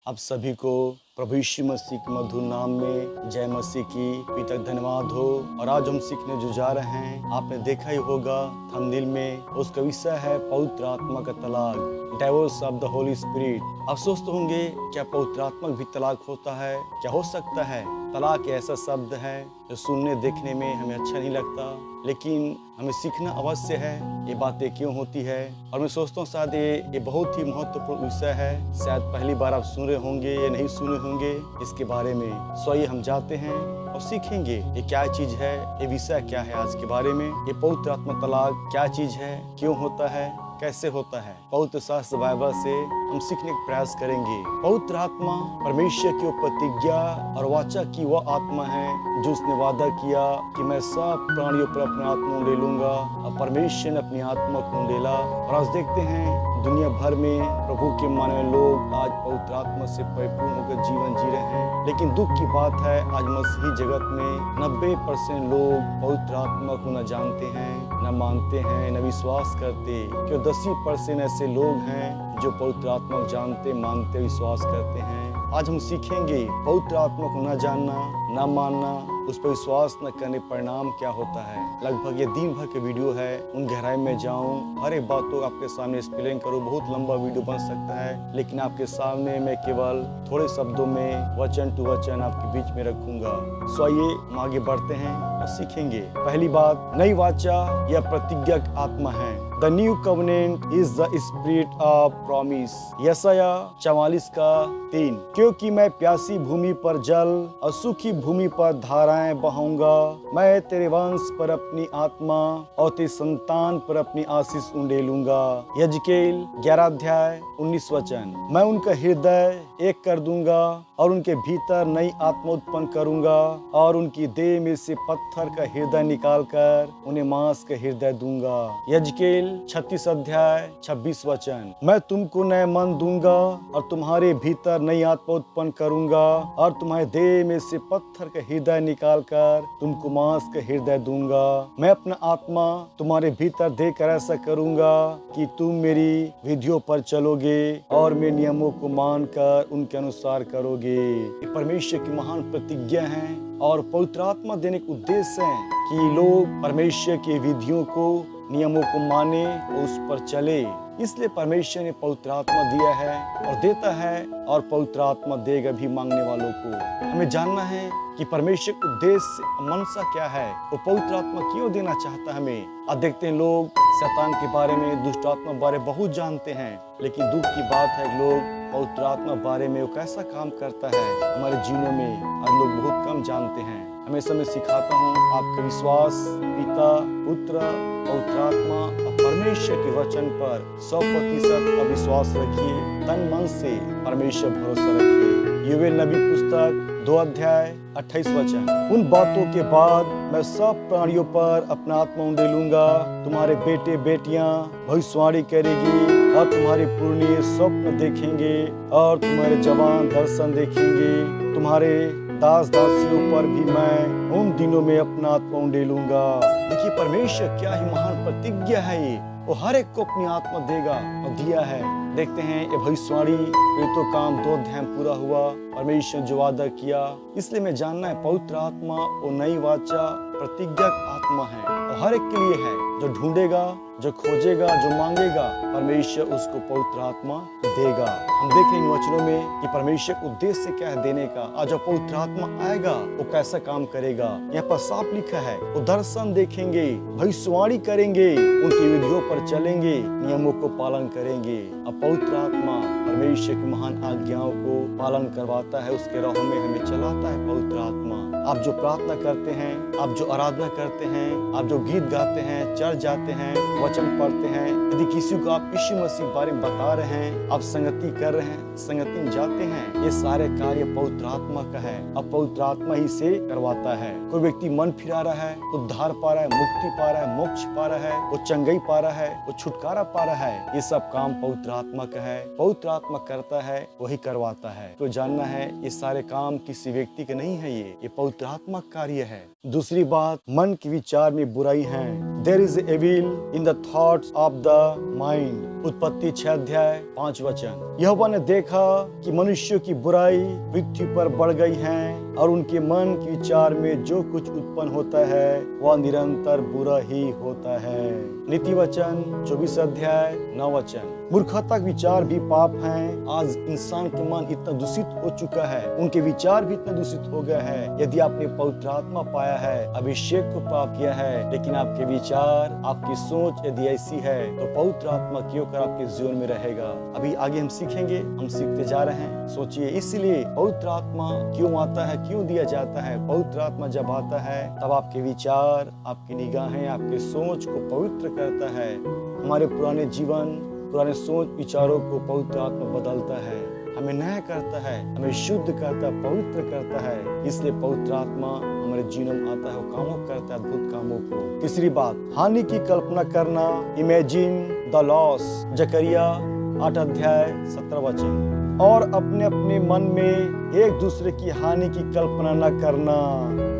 आप सभी को प्रभु यीशु मसीह के मधुर नाम में जय मसीह की पिता धन्यवाद हो। और आज हम सीखने जो जा रहे हैं, आपने देखा ही होगा थंबनेल में, उसका विषय है पवित्र आत्मा का तलाक, divorce of the Holi spirit. आप सोचते होंगे क्या पवित्र आत्मा भी तलाक होता है? क्या हो सकता है? तलाक ऐसा शब्द है जो सुनने देखने में हमें अच्छा नहीं लगता, लेकिन हमें सीखना अवश्य है ये बातें क्यों होती है। और मैं सोचता हूँ शायद ये बहुत ही महत्वपूर्ण विषय है। शायद पहली बार आप सुन रहे होंगे या नहीं सुने होंगे इसके बारे में। आइए हम जाते हैं और सीखेंगे ये क्या चीज है, ये विषय क्या है आज के बारे में। ये पवित्र आत्मा तलाक क्या चीज है, क्यों होता है, कैसे होता है। पवित्र शास्त्र बाइबल से हम सीखने का प्रयास करेंगे। पवित्र आत्मा परमेश्वर की प्रतिज्ञा और वाचा की वह आत्मा है जो उसने वादा किया कि मैं सब प्राणियों पर अपने आत्मा ले लूंगा, और परमेश्वर ने अपनी आत्मा को डेला। और आज देखते हैं दुनिया भर में प्रभु के माने हुए लोग आज पवित्र आत्मा से परिपूर्ण होकर जीवन जी रहे हैं। लेकिन दुख की बात है आज मसीही जगत में 90% लोग पवित्र आत्मा को न जानते हैं, न मानते हैं, न विश्वास करते। क्यों 10% ऐसे लोग हैं जो पवित्र आत्मा को जानते, मानते, विश्वास करते हैं। आज हम सीखेंगे पवित्र आत्मा को न जानना, न मानना, उस पर विश्वास न करने परिणाम क्या होता है। लगभग ये दिन भर के वीडियो है, उन गहराई में जाऊं, हर एक बात को आपके सामने एक्सप्लेन करूं। बहुत लंबा वीडियो बन सकता है, लेकिन आपके सामने मैं केवल थोड़े शब्दों में वचन टू वचन आपके बीच में रखूंगा। आइए हम आगे बढ़ते हैं और सीखेंगे। पहली बात, नई वाचा या प्रतिज्ञा आत्मा है। The new covenant is the spirit of promise. यशाया 44:3। क्योंकि मैं प्यासी भूमि पर जल और सूखी भूमि पर धाराएं बहाऊंगा। मैं तेरे वंश पर अपनी आत्मा और तेरी संतान पर अपनी आशीष उंडेलूंगा। यजकेल 11:19। मैं उनका हृदय एक कर दूंगा और उनके भीतर नई आत्मा उत्पन्न करूंगा, और उनकी देह में से पत्थर का हृदय निकालकर उन्हें मांस का हृदय दूंगा। यजकेल 36:26। मैं तुमको नए मन दूंगा और तुम्हारे भीतर नई आत्मा उत्पन्न करूंगा, और तुम्हारे देह में से पत्थर का हृदय निकालकर तुमको मांस का हृदय दूंगा। मैं अपना आत्मा तुम्हारे भीतर देकर ऐसा करूंगा कि तुम मेरी विधियों पर चलोगे और मेरे नियमों को मानकर उनके अनुसार करोगे। ये परमेश्वर की महान प्रतिज्ञा है, और पवित्र आत्मा देने का उद्देश्य है कि लोग परमेश्वर की विधियों को, नियमों को माने और उस पर चले। इसलिए परमेश्वर ने पवित्र आत्मा दिया है और देता है, और पवित्र आत्मा देगा भी मांगने वालों को। हमें जानना है कि परमेश्वर का उद्देश्य, मनसा क्या है, वो पवित्र आत्मा क्यों देना चाहता है हमें। आज देखते हैं लोग शैतान के बारे में, दुष्ट आत्मा के बारे में बहुत जानते हैं, लेकिन दुख की बात है लोग पवित्र आत्मा बारे में वो कैसा काम करता है हमारे जीवनों में आज लोग बहुत कम जानते हैं। हमेशा मैं सिखाता हूँ आपका विश्वास पिता, पुत्र, पवित्र आत्मा और परमेश्वर के वचन पर 100% अविश्वास रखिए। तन मन से परमेश्वर भरोसा रखिए। योवेल नबी पुस्तक 2:28। उन बातों के बाद मैं सब प्राणियों पर अपना आत्मा उंडेलूंगा। तुम्हारे बेटे बेटियां भविष्यवाणी करेगी, और तुम्हारे पुरनिये स्वप्न देखेंगे, और तुम्हारे जवान दर्शन देखेंगे। तुम्हारे दास दासियों पर भी मैं उन दिनों में अपना आत्मा उंडेलूंगा। देखिए परमेश्वर क्या ही महान प्रतिज्ञा है ये। वो हर एक को अपनी आत्मा देगा और दिया है। देखते हैं ये भविष्यवाणी, ये तो काम 2 अध्याय पूरा हुआ। परमेश्वर जो वादा किया, इसलिए मैं जानना है पवित्र आत्मा वो नई वाचा प्रतिज्ञा आत्मा है, और हर एक के लिए है। जो ढूंढेगा, जो खोजेगा, जो मांगेगा, परमेश्वर उसको पवित्र आत्मा देगा। हम देखें इन वचनों में कि परमेश्वर उद्देश्य क्या है देने का। आज जब पवित्र आत्मा आएगा वो कैसा काम करेगा, यहाँ पर साफ लिखा है। वो दर्शन देखेंगे, भविष्यवाणी करेंगे, उनकी विधियों पर चलेंगे, नियमों को पालन करेंगे। अब पवित्र आत्मा परमेश्वर की महान आज्ञाओं को पालन करवाता है, उसके राहों में हमें चलाता है पवित्र आत्मा। आप जो प्रार्थना करते हैं, आप जो आराधना करते हैं, आप जो गीत गाते हैं, चर्च जाते हैं, वचन पढ़ते हैं, यदि किसी को आप यीशु मसीह के बारे में बता रहे हैं, आप संगति कर रहे हैं, संगति में जाते हैं, ये सारे कार्य पवित्र आत्मा का है। अब पवित्र आत्मा ही से करवाता है। कोई व्यक्ति मन फिरा रहा है, उद्धार पा रहा है, मुक्ति पा रहा है, मोक्ष पा रहा है, वो चंगाई पा रहा है, वो छुटकारा पा रहा है, ये सब काम पवित्र आत्मा का है। पवित्र आत्मा करता है, वही करवाता है। तो जानना है ये सारे काम किसी व्यक्ति के नहीं है, ये पवित्र आत्मा कार्य है। दूसरी बात, मन के विचार में बुराई है। There is evil in the thoughts of the mind. उत्पत्ति 6 अध्याय 5 वचन। यहोवा ने देखा कि मनुष्यों की बुराई पृथ्वी पर बढ़ गई है और उनके मन के विचार में जो कुछ उत्पन्न होता है वह निरंतर बुरा ही होता है। नीति वचन 24 अध्याय 9 वचन। मूर्खता के विचार भी पाप हैं। आज इंसान के मन इतना दूषित हो चुका है, उनके विचार भी इतना दूषित हो गया है। यदि आपने पवित्र आत्मा पाया है, अभिषेक को प्राप्त किया है, लेकिन आपके विचार, आपकी सोच यदि ऐसी है तो पवित्र आत्मा क्यों कर आपके जीवन में रहेगा। अभी आगे हम सीखेंगे, हम सीखते जा रहे हैं। सोचिए, इसलिए पवित्र आत्मा क्यों आता है, क्यों दिया जाता है। पवित्र आत्मा जब आता है तब आपके विचार, आपकी निगाहें, आपके सोच को पवित्र करता है। हमारे पुराने जीवन, पुराने सोच विचारों को पवित्र आत्मा बदलता है, हमें नया करता है, हमें शुद्ध करता है, पवित्र करता है। इसलिए पवित्र आत्मा हमारे जीवन में आता है, वो कामों करता है, अद्भुत कामों को। तीसरी बात, हानि की कल्पना करना, इमेजिन द लॉस। जकरिया 8 अध्याय 17 वचन। और अपने अपने मन में एक दूसरे की हानि की कल्पना न करना।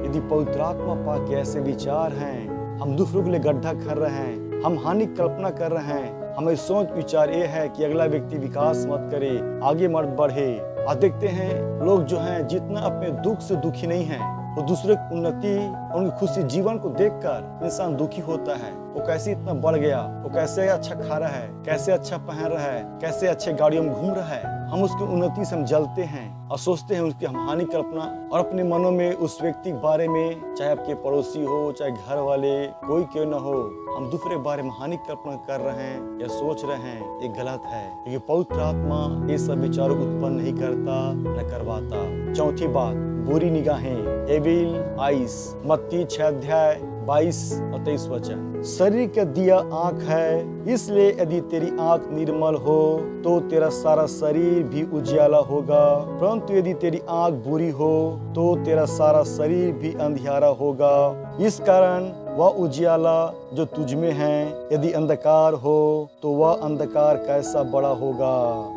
यदि पवित्र आत्मा पा के ऐसे विचार हैं, हम दूसरों के लिए गड्ढा कर रहे हैं, हम हानि की कल्पना कर रहे हैं, हमें सोच विचार ये है कि अगला व्यक्ति विकास मत करे, आगे मत बढ़े। आज देखते हैं लोग जो हैं जितना अपने दुख से दुखी नहीं हैं, वो दूसरे की उन्नति, उनकी खुशी जीवन को देखकर इंसान दुखी होता है। वो कैसे इतना बढ़ गया, वो कैसे अच्छा खा रहा है, कैसे अच्छा पहन रहा है, कैसे अच्छे गाड़ियों में घूम रहा है। हम उसकी उन्नति से हम जलते हैं और सोचते हैं उसकी हम हानि कल्पना, और अपने मनों में उस व्यक्ति के बारे में, चाहे आपके पड़ोसी हो, चाहे घर वाले, कोई क्यों न हो, हम दूसरे के बारे में हानि कल्पना कर रहे हैं या सोच रहे हैं, ये गलत है। क्योंकि पवित्र आत्मा ये सब विचारों उत्पन्न नहीं करता, न करवाता। चौथी बात, बुरी निगाहें, एविल आइस। मत्ती 6 अध्याय 22 और 23 वचन। शरीर का दिया आँख है, इसलिए यदि तेरी आँख निर्मल हो तो तेरा सारा शरीर भी उजियाला होगा, परंतु यदि तेरी आँख बुरी हो तो तेरा सारा शरीर भी अंधियारा होगा। इस कारण वह उजियाला जो तुझ में है, यदि अंधकार हो तो वह अंधकार कैसा बड़ा होगा।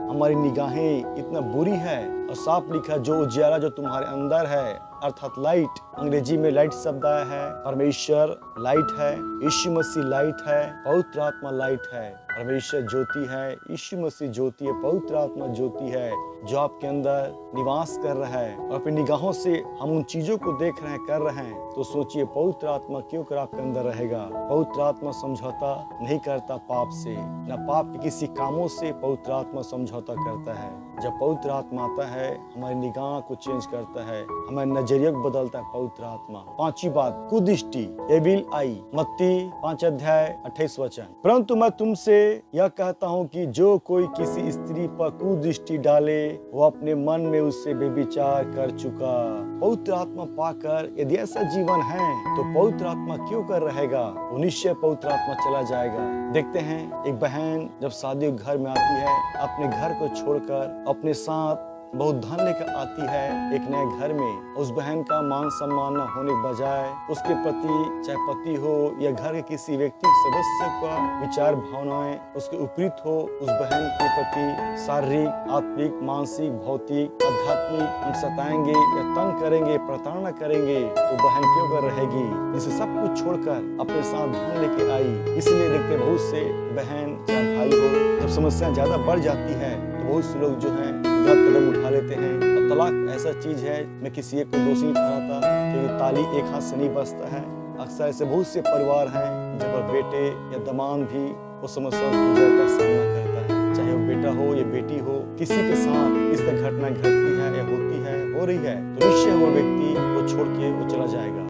हमारी निगाहें इतना बुरी है, और साफ लिखा, जो उजियाला जो तुम्हारे अंदर है, अर्थात लाइट। अंग्रेजी में लाइट शब्द आया है। परमेश्वर लाइट है, यीशु मसीह लाइट है, पवित्र आत्मा लाइट है। परमेश्वर ज्योति है, यीशु मसीह ज्योति है, पवित्र आत्मा ज्योति है, जो आपके अंदर निवास कर रहा है। और अपनी निगाहों से हम उन चीजों को देख रहे हैं, कर रहे हैं, तो सोचिए पवित्र आत्मा क्यों कर आपके अंदर रहेगा। पवित्र आत्मा समझौता नहीं करता पाप से, न पाप के किसी कामों से पवित्र आत्मा समझौता करता है। जब पवित्र आत्मा आता है, हमारी निगाह को चेंज करता है, हमारे नजरिया को बदलता है पवित्र आत्मा। पांचवी बात, कुदृष्टि, एविल आई। मत्ती 5 अध्याय 28 वचन। परंतु मैं तुमसे यह कहता हूँ कि जो कोई किसी स्त्री पर कुदृष्टि डाले, वो अपने मन में उससे बेविचार कर चुका। पवित्र आत्मा पाकर यदि ऐसा जीवन है तो पवित्र आत्मा क्यों कर रहेगा, वो निश्चय पवित्र आत्मा चला जाएगा। देखते हैं, एक बहन जब शादी के घर में आती है, अपने घर को छोड़कर अपने साथ बहुत धन लेकर आती है एक नए घर में। उस बहन का मान सम्मान न होने के बजाय उसके प्रति, चाहे पति हो या घर के किसी व्यक्ति सदस्य का विचार भावनाएं उसके विपरीत हो, उस बहन के प्रति शारीरिक, आत्मिक, मानसिक, भौतिक, आध्यात्मिक हम सताएंगे या तंग करेंगे, प्रताड़ना करेंगे, तो बहन क्यों कर रहेगी, जिसे सब कुछ छोड़कर अपने साथ धन लेके आई। इसलिए देखते बहुत से बहन चाहे भाई हो, जब समस्या ज्यादा बढ़ जाती है तो बहुत से लोग जो है गलत कदम उठा लेते हैं। और तलाक ऐसा चीज है, मैं किसी एक को दोषी नहीं ठहराता, क्योंकि ताली एक हाथ से नहीं बजता है। अक्सर ऐसे बहुत से परिवार हैं जब बेटे या दामाद भी उस समस्या का सामना करता है, चाहे वो बेटा हो या बेटी हो, किसी के साथ इस तरह घटना घटती है या होती है, हो रही है, तो निश्चय वो व्यक्ति वो छोड़ के वो चला जाएगा।